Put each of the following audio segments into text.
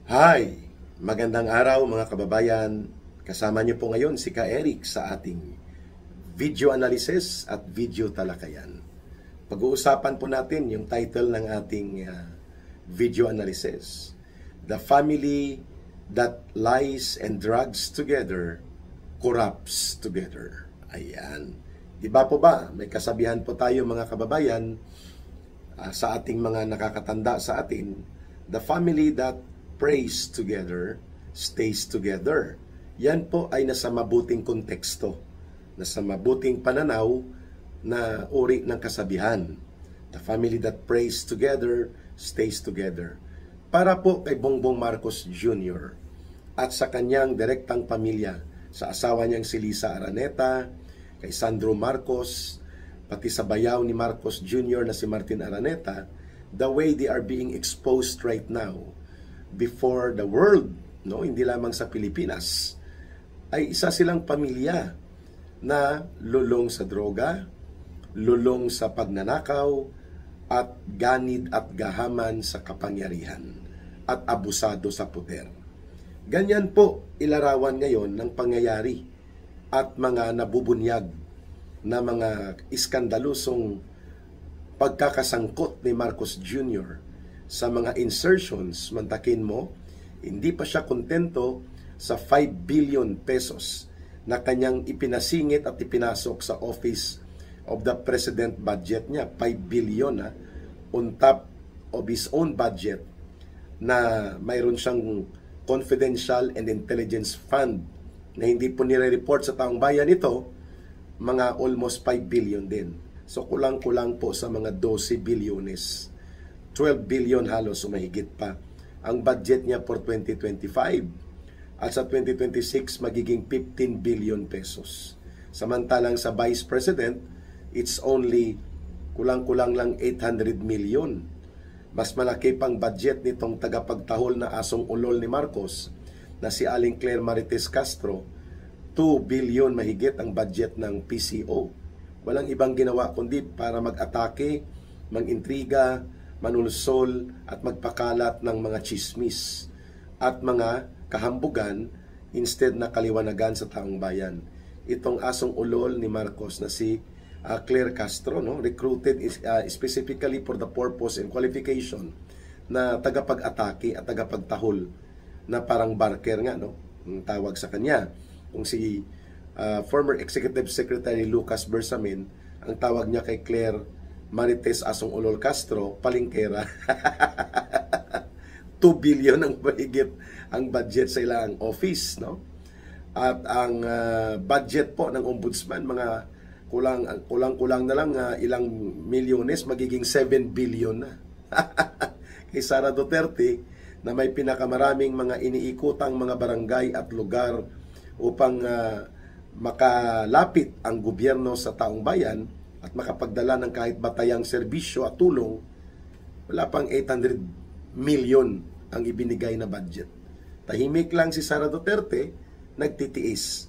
Hi! Magandang araw mga kababayan. Kasama niyo po ngayon si Ka Eric sa ating video analysis at video talakayan. Pag-uusapan po natin yung title ng ating video analysis. The family that lies and drugs together corrupts together. Ayan. Di ba po ba? May kasabihan po tayo mga kababayan sa ating mga nakakatanda sa atin. The family that prays together, stays together. Yan po ay nasa mabuting konteksto, nasa mabuting pananaw na uri ng kasabihan. The family that prays together, stays together. Para po kay Bongbong Marcos Jr. at sa kanyang direktang pamilya, sa asawa niyang si Lisa Araneta, kay Sandro Marcos, pati sa bayaw ni Marcos Jr. na si Martin Araneta, the way they are being exposed right now before the world, no, hindi lamang sa Pilipinas, ay isa silang pamilya na lulong sa droga, lulong sa pagnanakaw, at ganid at gahaman sa kapangyarihan, at abusado sa poder. Ganyan po ilarawan ngayon ng pangyayari at mga nabubunyag na mga iskandalosong pagkakasangkot ni Marcos Jr. sa mga insertions. Mantakin mo, hindi pa siya kontento sa 5 billion pesos na kanyang ipinasingit at ipinasok sa Office of the President budget niya. 5 billion on top of his own budget na mayroon siyang confidential and intelligence fund na hindi po nire-report sa taong bayan ito, mga almost 5 billion din. So kulang-kulang po sa mga 12 bilyones. 12 billion halos o mahigit pa ang budget niya for 2025. At sa 2026 magiging 15 billion pesos. Samantalang sa Vice President, it's only kulang-kulang lang 800 million. Mas malaki pang budget nitong tagapagtahol na asong ulol ni Marcos na si Aling Claire Marites Castro. 2 billion mahigit ang budget ng PCO. Walang ibang ginawa kundi para mag-atake, mag-intriga, manulsol at magpakalat ng mga chismis at mga kahambugan instead na kaliwanagan sa taong bayan. Itong asong ulol ni Marcos na si Claire Castro, no, recruited specifically for the purpose and qualification na tagapag-atake at tagapagtahol na parang barker nga, no, ang tawag sa kanya. Kung si former Executive Secretary Lucas Bersamin, ang tawag niya kay Claire Marites Asong Ulol Castro, palingkera. 2 billion ang mahigit ang budget sa ilang office, no? At ang budget po ng ombudsman, mga kulang-kulang na lang ilang milyones, magiging 7 billion na. Kay Sara Duterte, na may pinakamaraming mga iniikutang mga barangay at lugar upang makalapit ang gobyerno sa taong bayan at makapagdala ng kahit batayang serbisyo at tulong, wala pang 800 million ang ibinigay na budget. Tahimik lang si Sara Duterte, nagtitiis.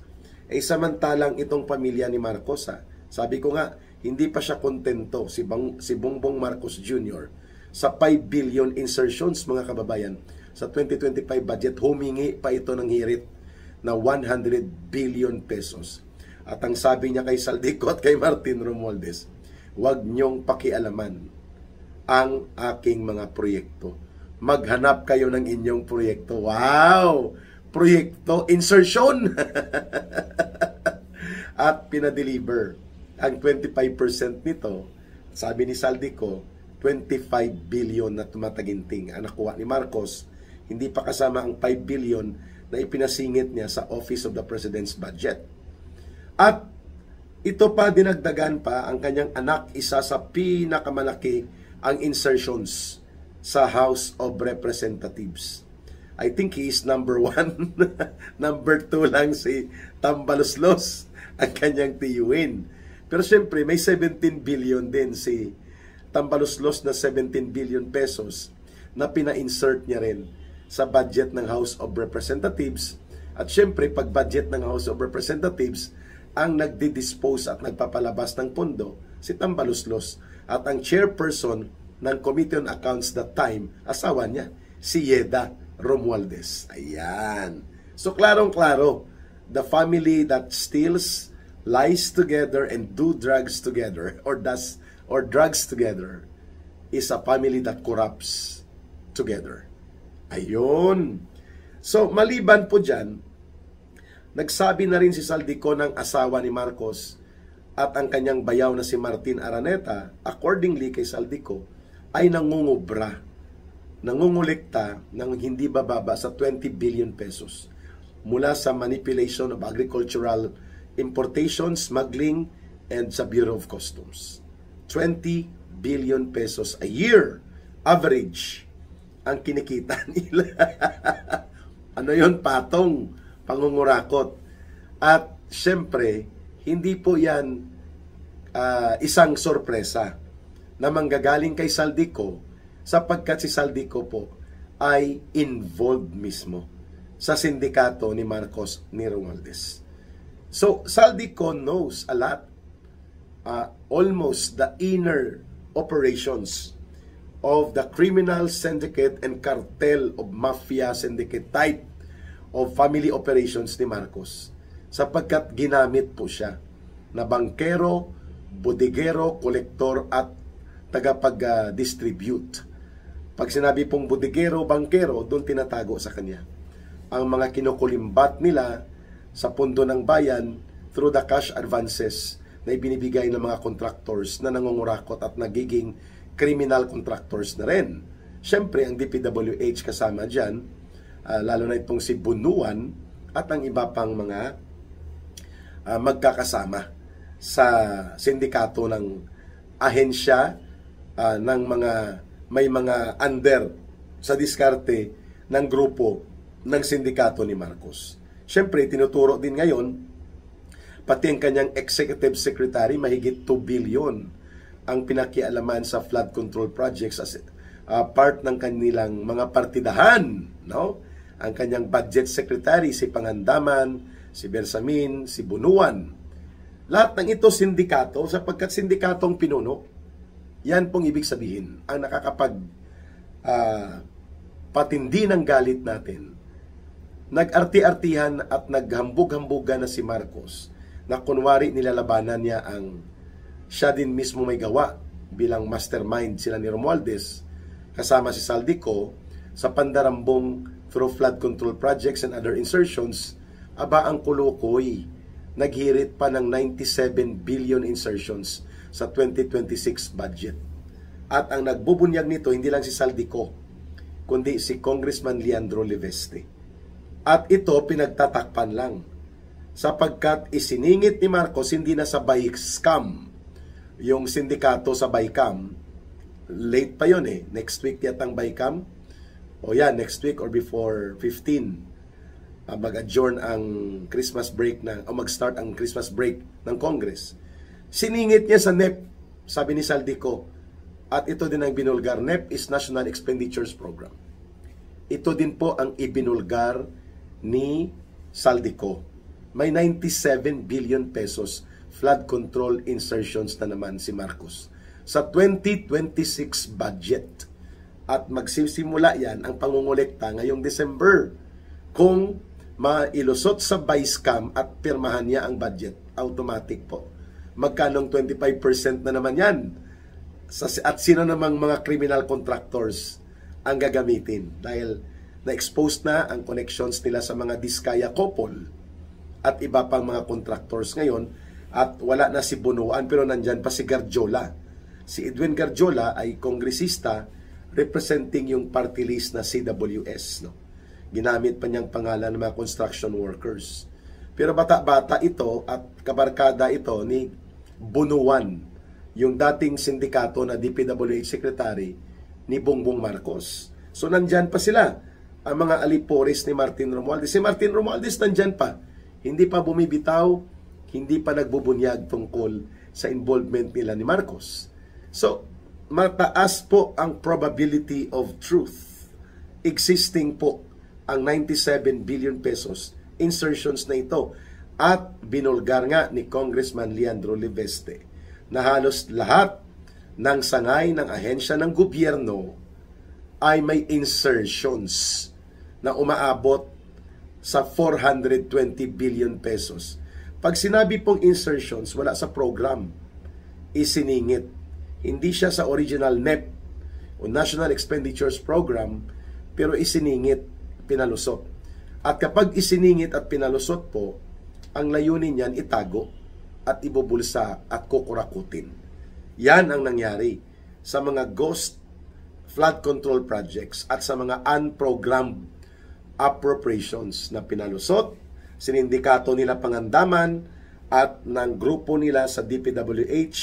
Samantalang itong pamilya ni Marcos, sabi ko nga, hindi pa siya kontento si Bongbong Marcos Jr. sa 5 billion insertions, mga kababayan. Sa 2025 budget, humingi pa ito ng hirit na 100 billion pesos. At ang sabi niya kay Saldico at kay Martin Romualdez, huwag niyong pakialaman ang aking mga proyekto. Maghanap kayo ng inyong proyekto. Wow! Proyekto, insertion! At pinadeliver. Ang 25% nito, sabi ni Saldico, 25 billion na tumataginting. Ang nakuha ni Marcos, hindi pa kasama ang 5 billion na ipinasingit niya sa Office of the President's budget. At ito pa, dinagdagan pa ang kanyang anak, isa sa pinakamalaki ang insertions sa House of Representatives. I think he is number 1. Number 2 lang si Tambaloslos, ang kanyang tiyuin. Pero siyempre, may 17 billion din si Tambaloslos na 17 billion pesos na pina-insert niya rin sa budget ng House of Representatives. At siyempre, pag budget ng House of Representatives, ang nagdi-dispose at nagpapalabas ng pondo si Tambaloslos, at ang chairperson ng Committee on Accounts that time, asawa niya, si Yeda Romualdez. Ayan. So, klarong-klaro, the family that steals, lies together, and do drugs together, or drugs together, is a family that corrupts together. Ayun. So, maliban po dyan, nagsabi na rin si Saldico ng asawa ni Marcos at ang kanyang bayaw na si Martin Araneta, accordingly kay Saldico, ay nangungubra, nangungulekta ng hindi bababa sa 20 billion pesos mula sa manipulation of agricultural importation, smuggling, and sa Bureau of Customs. 20 billion pesos a year, average, ang kinikita nila. Ano yon, patong, pangungurakot. At syempre, hindi po yan isang sorpresa na manggagaling kay Saldico, sapagkat si Saldico po ay involved mismo sa sindikato ni Marcos ni Romualdez. So, Saldico knows a lot, almost the inner operations of the criminal syndicate and cartel of mafia syndicate type of family operations ni Marcos, sapagkat ginamit po siya na bangkero, bodegero, kolektor at tagapag-distribute. Pag sinabi pong bodegero, bangkero, doon tinatago sa kanya ang mga kinukulimbat nila sa pundo ng bayan through the cash advances na ibinibigay ng mga contractors na nangungurakot at nagiging criminal contractors na rin. Siyempre, ang DPWH kasama dyan, lalo na itong si Bunuan at ang iba pang mga magkakasama sa sindikato ng ahensya ng mga may mga under sa diskarte ng grupo ng sindikato ni Marcos. Siyempre, tinuturo din ngayon pati ang kanyang executive secretary, mahigit 2 billion ang pinakialaman sa flood control projects as part ng kanilang mga partidahan, no? Ang kanyang budget secretary, si Pangandaman, si Bersamin, si Bunuan. Lahat ng ito sindikato, sapagkat sindikatong pinuno, yan pong ibig sabihin, ang nakakapag patindi ng galit natin. Nag-arti-artihan at naghambog-hambugan na si Marcos na kunwari nilalabanan niya ang siya din mismo may gawa bilang mastermind sila ni Romualdez kasama si Saldico sa pandarambong through flood control projects and other insertions. Aba, ang kulukoy, naghirit pa ng 97 billion insertions sa 2026 budget. At ang nagbubunyag nito, hindi lang si Saldico, kundi si Congressman Leandro Leveste. At ito, pinagtatakpan lang, sapagkat isiningit ni Marcos hindi na sa BICAM, yung sindikato sa BICAM. Late pa yun eh, next week yatang BICAM. O yan, next week or before 15, mag-adjourn ang Christmas break o mag-start ang Christmas break ng Congress. Siningit niya sa NEP, sabi ni Saldico, at ito din ang binulgar. NEP is National Expenditures Program. Ito din po ang ibinulgar ni Saldico. May 97 billion pesos flood control insertions na naman si Marcos sa 2026 budget. At magsisimula yan ang pangungulekta ngayong December. Kung mailusot sa BICAM at pirmahan niya ang budget, automatic po. Magkanong 25% na naman yan? At sino namang mga criminal contractors ang gagamitin? Dahil na-expose na ang connections nila sa mga Diskaya couple at iba pang mga contractors ngayon. At wala na si Bunuan, pero nandyan pa si Garjola. Si Edwin Garjola ay kongresista representing yung party list na CWS, no? Ginamit pa niyang pangalan ng mga construction workers. Pero bata-bata ito at kabarkada ito ni Bunuan, yung dating sindikato na DPWH secretary ni Bongbong Marcos. So nandyan pa sila, ang mga alipores ni Martin Romualdez. Si Martin Romualdez nandyan pa, hindi pa bumibitaw, hindi pa nagbubunyag tungkol sa involvement nila ni Marcos. So, mataas po ang probability of truth. Existing po ang 97 billion pesos insertions na ito. At binulgar nga ni Congressman Leandro Leveste na halos lahat ng sangay ng ahensya ng gobyerno ay may insertions na umaabot sa 420 billion pesos. Pag sinabi pong insertions, wala sa program, isiningit. Hindi siya sa original NEP o National Expenditures Program, pero isiningit, pinalusot. At kapag isiningit at pinalusot po, ang layunin niyan itago at ibubulsa at kukurakutin. Yan ang nangyari sa mga ghost flood control projects at sa mga unprogrammed appropriations na pinalusot, sinindikato nila Pangandaman at ng grupo nila sa DPWH,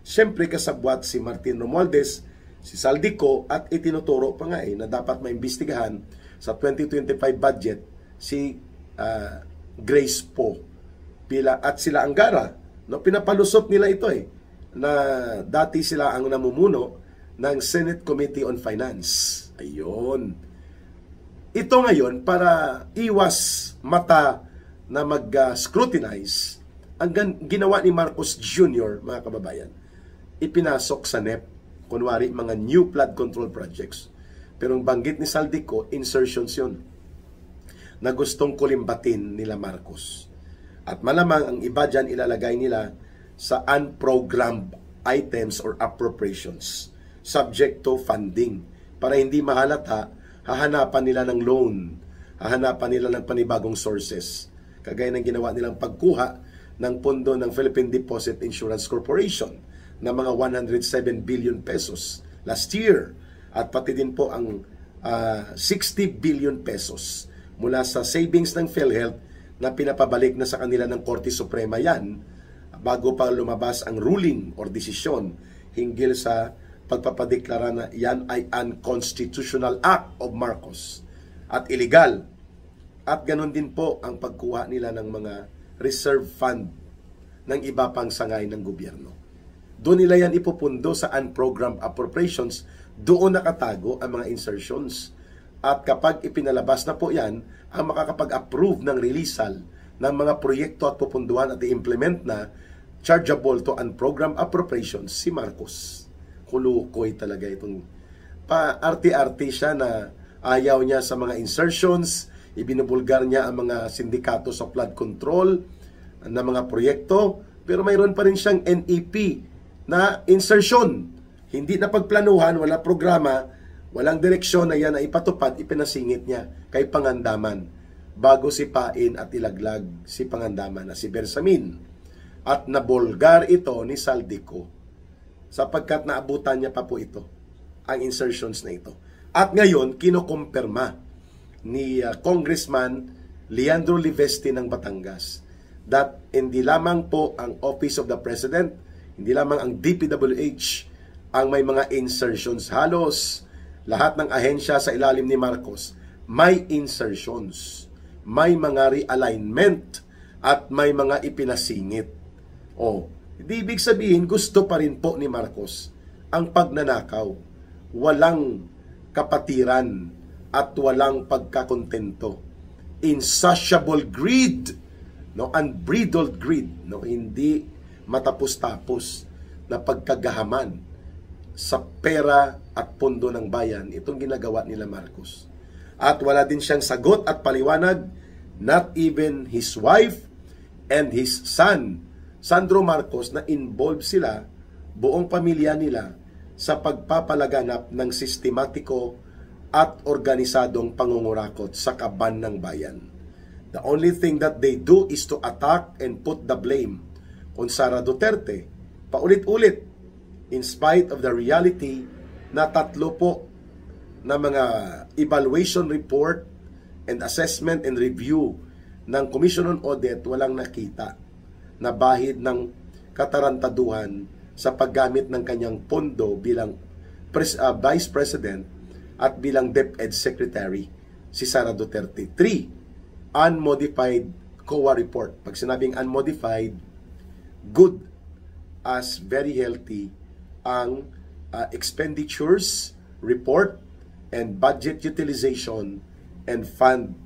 siyempre kasabwat si Martin Romualdez, si Saldico, at itinuturo pa nga na dapat maimbestigahan sa 2025 budget si Grace Poe at sila Angara. No, pinapalusot nila ito na dati sila ang namumuno ng Senate Committee on Finance. Ayun. Ito ngayon, para iwas mata na mag-scrutinize, ang ginawa ni Marcos Jr., mga kababayan, ipinasok sa NEP, kunwari mga new flood control projects. Pero ang banggit ni Saldico, insertions yun, na gustong kulimbatin nila Marcos. At malamang ang iba dyan ilalagay nila sa unprogrammed items or appropriations, subject to funding, para hindi mahalata. Hahanapan nila ng loan, hahanapan nila ng panibagong sources, kagaya ng ginawa nilang pagkuha ng pondo ng Philippine Deposit Insurance Corporation na mga 107 billion pesos last year, at pati din po ang 60 billion pesos mula sa savings ng PhilHealth na pinapabalik na sa kanila ng Korte Suprema yan bago pa lumabas ang ruling or desisyon hinggil sa pagpapadeklara na yan ay unconstitutional act of Marcos at illegal. At ganun din po ang pagkuha nila ng mga reserve fund ng iba pang sangay ng gobyerno. Doon nila yan ipupundo sa unprogrammed appropriations, doon nakatago ang mga insertions. At kapag ipinalabas na po yan, ang makakapag-approve ng releasal ng mga proyekto at pupunduhan at i-implement na chargeable to unprogrammed appropriations, si Marcos. Kulukoy talaga itong pa-arti-arti siya na ayaw niya sa mga insertions, ibinubulgar niya ang mga sindikato sa flood control na mga proyekto, pero mayroon pa rin siyang NEP na insertion. Hindi na pagplanuhan, wala programa, walang direksyon na yan na ipatupad, ipinasingit niya kay Pangandaman bago sipain at ilaglag si Pangandaman na si Bersamin. At nabulgar ito ni Saldico sapagkat naabutan niya pa po ito, ang insertions na ito. At ngayon, kinukumpirma ni Congressman Leandro Livesti ng Batangas that hindi lamang po ang Office of the President, hindi lamang ang DPWH ang may mga insertions. Halos lahat ng ahensya sa ilalim ni Marcos may insertions, may mga realignment, at may mga ipinasingit. Hindi ibig sabihin gusto pa rin po ni Marcos ang pagnanakaw. Walang kapatiran at walang pagkakontento. Insatiable greed, unbridled greed, hindi matapos-tapos na pagkagahaman sa pera at pondo ng bayan, itong ginagawa nila Marcos. At wala din siyang sagot at paliwanag, not even his wife and his son Sandro Marcos, na involved sila, buong pamilya nila, sa pagpapalaganap ng sistematiko at organisadong pangungurakot sa kaban ng bayan. The only thing that they do is to attack and put the blame on Sara Duterte, paulit-ulit, in spite of the reality na 3 po na mga evaluation report and assessment and review ng Commission on Audit walang nakita na bahid ng katarantaduhan sa paggamit ng kanyang pondo bilang Vice President at bilang DepEd Secretary si Sara Duterte. 3, unmodified COA report. Pag sinabing unmodified, good as very healthy ang expenditures report and budget utilization and fund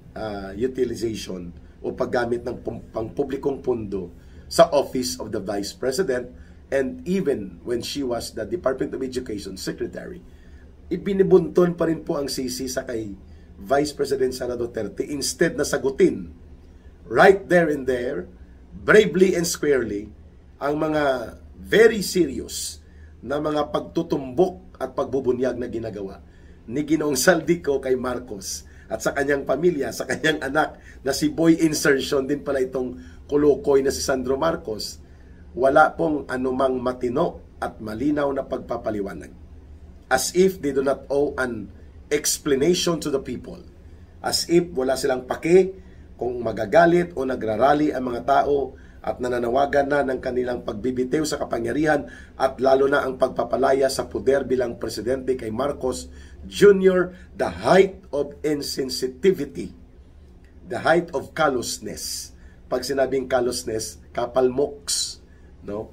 utilization o paggamit ng pangpublikong pondo sa Office of the Vice President and even when she was the Department of Education Secretary. Ibinibunton pa rin po ang sisi sa kay Vice President Sara Duterte, instead na sagutin right there and there, bravely and squarely, ang mga very serious na mga pagtutumbok at pagbubunyag na ginagawa ni Ginoong Saldico kay Marcos at sa kanyang pamilya, sa kanyang anak na si Boy Insertion din pala itong kulukoy na si Sandro Marcos, wala pong anumang matino at malinaw na pagpapaliwanag. As if they do not owe an explanation to the people. As if wala silang pake kung magagalit o nagrarally ang mga tao at nananawagan na ng kanilang pagbibitiw sa kapangyarihan at lalo na ang pagpapalaya sa poder bilang presidente kay Marcos Jr., the height of insensitivity, the height of callousness. Pag sinabing callousness, kapalmoks, no?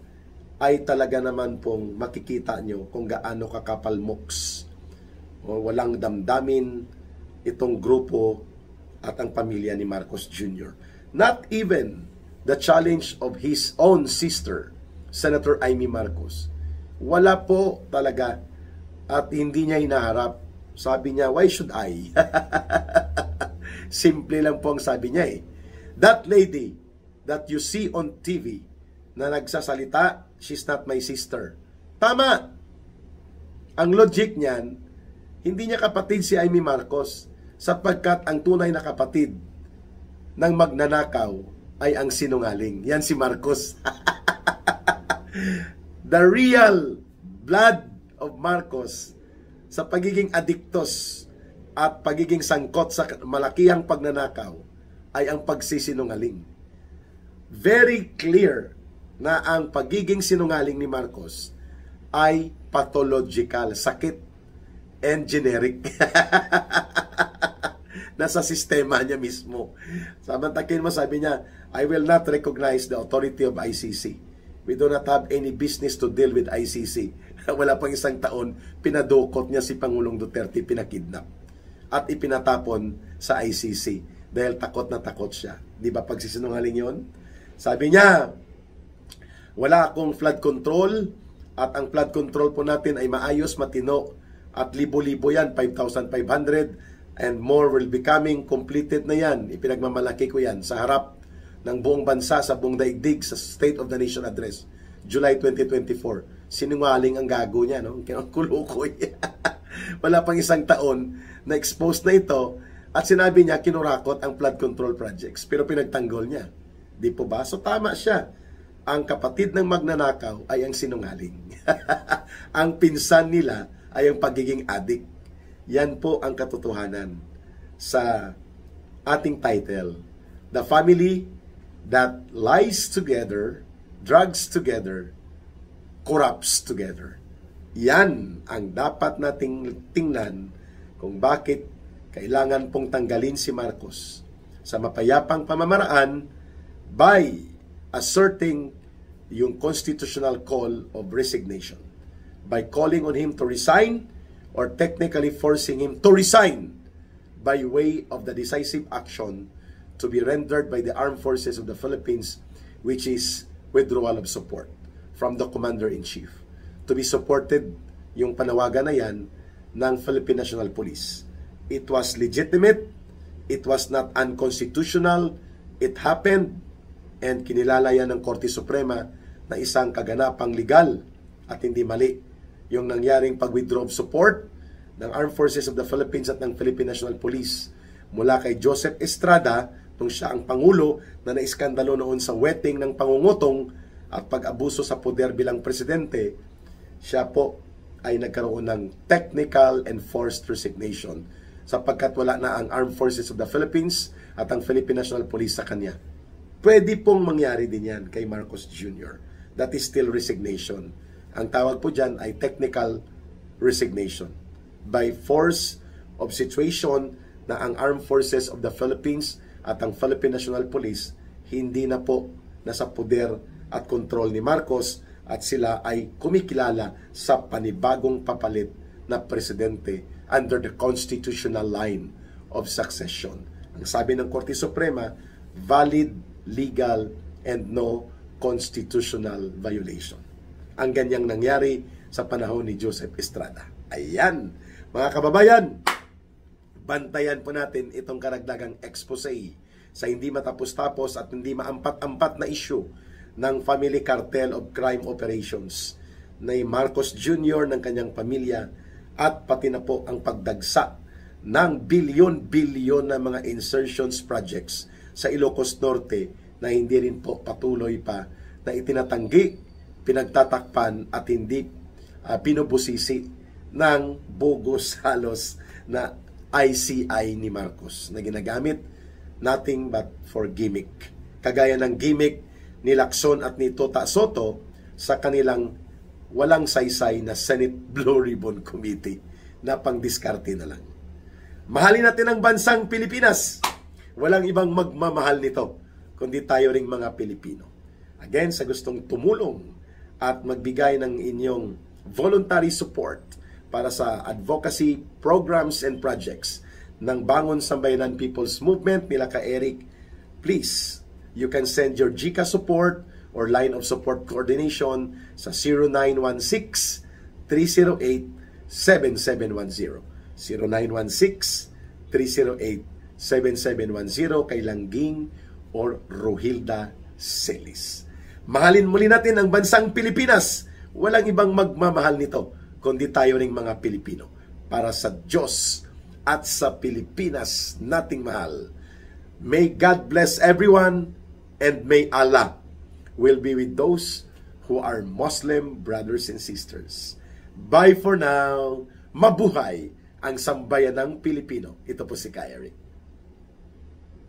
Ay talaga naman pong makikita nyo kung gaano kakapalmoks o walang damdamin itong grupo at ang pamilya ni Marcos Jr. Not even the challenge of his own sister, Senator Amy Marcos. Wala po talaga at hindi niya hinaharap. Sabi niya, why should I? Simple lang po ang sabi niya eh. That lady that you see on TV na nagsasalita, she's not my sister. Tama! Ang logic niyan, hindi niya kapatid si Amy Marcos sapagkat ang tunay na kapatid ng magnanakaw ay ang sinungaling. Yan si Marcos. The real blood of Marcos sa pagiging adiktos at pagiging sangkot sa malakihang pagnanakaw ay ang pagsisinungaling. Very clear na ang pagiging sinungaling ni Marcos ay pathological, sakit, and generic. Nasa sistema niya mismo. Samantakin mo, sabi niya, I will not recognize the authority of ICC. We do not have any business to deal with ICC. Wala pang isang taon, pinadukot niya si Pangulong Duterte, pinakidnap. At ipinatapon sa ICC dahil takot na takot siya. Di ba pagsisinungaling yon? Sabi niya, wala akong flood control at ang flood control po natin ay maayos, matino at libo-libo yan, 5,500 and more will be coming, completed na yan. Ipinagmamalaki ko yan sa harap ng buong bansa, sa buong daigdig, sa State of the Nation Address, July 2024. Sinungaling ang gago niya, no? Kinakulukoy. Wala pang isang taon na expose na ito at sinabi niya kinurakot ang flood control projects pero pinagtanggol niya. Di po ba? So tama siya. Ang kapatid ng magnanakaw ay ang sinungaling. Ang pinsan nila ay ang pagiging adik. Yan po ang katotohanan sa ating title. The family that lies together, drugs together, corrupts together. Yan ang dapat nating tingnan kung bakit kailangan pong tanggalin si Marcos sa mapayapang pamamaraan by asserting yung constitutional call of resignation by calling on him to resign or technically forcing him to resign by way of the decisive action to be rendered by the armed forces of the Philippines, which is withdrawal of support from the Commander-in-Chief. To be supported yung panawagan na yan ng Philippine National Police. It was legitimate, it was not unconstitutional, it happened, and kinilala yan ng Korte Suprema na isang kaganapang legal at hindi mali yung nangyaring pag-withdraw of support ng Armed Forces of the Philippines at ng Philippine National Police mula kay Joseph Estrada nung siya ang Pangulo na naiskandalo noon sa wedding ng pangungutong at pag-abuso sa poder bilang presidente. Siya po ay nagkaroon ng technical and forced resignation sapagkat wala na ang Armed Forces of the Philippines at ang Philippine National Police sa kanya. Pwede pong mangyari din yan kay Marcos Jr. That is still resignation. Ang tawag po dyan ay technical resignation. By force of situation na ang Armed Forces of the Philippines at ang Philippine National Police hindi na po nasa poder at kontrol ni Marcos at sila ay kumikilala sa panibagong papalit na presidente under the constitutional line of succession. Ang sabi ng Korte Suprema, valid, legal, and no constitutional violation. Ang ganyang nangyari sa panahon ni Joseph Estrada. Ayan, mga kababayan, Bantayan po natin itong karagdagang expose sa hindi matapos-tapos at hindi maampat-ampat na issue ng Family Cartel of Crime Operations ni Marcos Jr. ng kanyang pamilya at pati na po ang pagdagsa ng bilyon-bilyon na mga insertions projects sa Ilocos Norte na hindi rin po patuloy pa na itinatanggi, pinagtatakpan at hindi pinubusisi ng bogus halos na ICI ni Marcos na ginagamit nothing but for gimmick. Kagaya ng gimmick ni Lacson at ni Tota Soto sa kanilang walang saysay na Senate Blue Ribbon Committee na pangdiskarte na lang. Mahalin natin ang bansang Pilipinas. Walang ibang magmamahal nito kundi tayo ring mga Pilipino. Again, sa gustong tumulong at magbigay ng inyong voluntary support para sa advocacy programs and projects ng Bangon Sambayanan People's Movement nila ka Eric, please, you can send your GCash support or line of support coordination sa 0916-308-7710. 0916-308-7710 kay Langging or Rohilda Celis. Mahalin muli natin ang bansang Pilipinas. Walang ibang magmamahal nito kundi tayo ring mga Pilipino. Para sa Diyos at sa Pilipinas nating mahal. May God bless everyone and may Allah will be with those who are Muslim brothers and sisters. Bye for now. Mabuhay ang sambayanang Pilipino. Ito po si Ka Eric.